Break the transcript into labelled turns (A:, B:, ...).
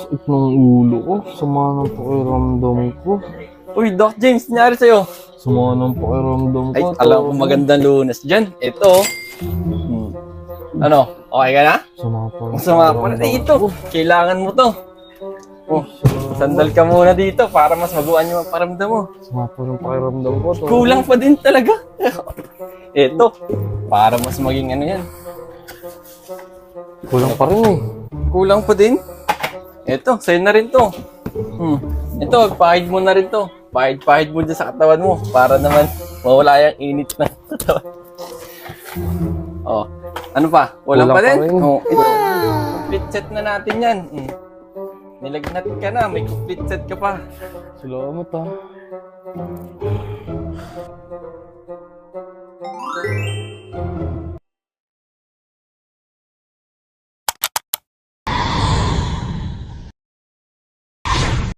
A: Sakit ng ulo ko. Sama ng pakiramdam ko.
B: Uy, Doc James, nangyari sa'yo?
A: Sama ng pakiramdam ko.
B: Ay, alam ko magandang Lunes dyan. Ito. Ano? Okay ka na?
A: Sama pa ng
B: Masama pa na dito. Kailangan mo to. Oh, sandal ka muna dito para mas maguan yung pakiramdam mo.
A: Sama pa ng pakiramdam ko.
B: Kulang pa din talaga. Ito. Para mas maging ano yan.
A: Kulang pa rin eh.
B: Kulang pa din. Ito, sa'yo na rin to. Ito, pahid mo na rin to. Pahid mo dyan sa katawan mo para naman mawala yung init ng katawan. Oh, ano pa? Kulang pa din? Oh, ito. Complete set na natin yan. Nilagnat ka na, may complete set ka pa.
A: Salamat ah.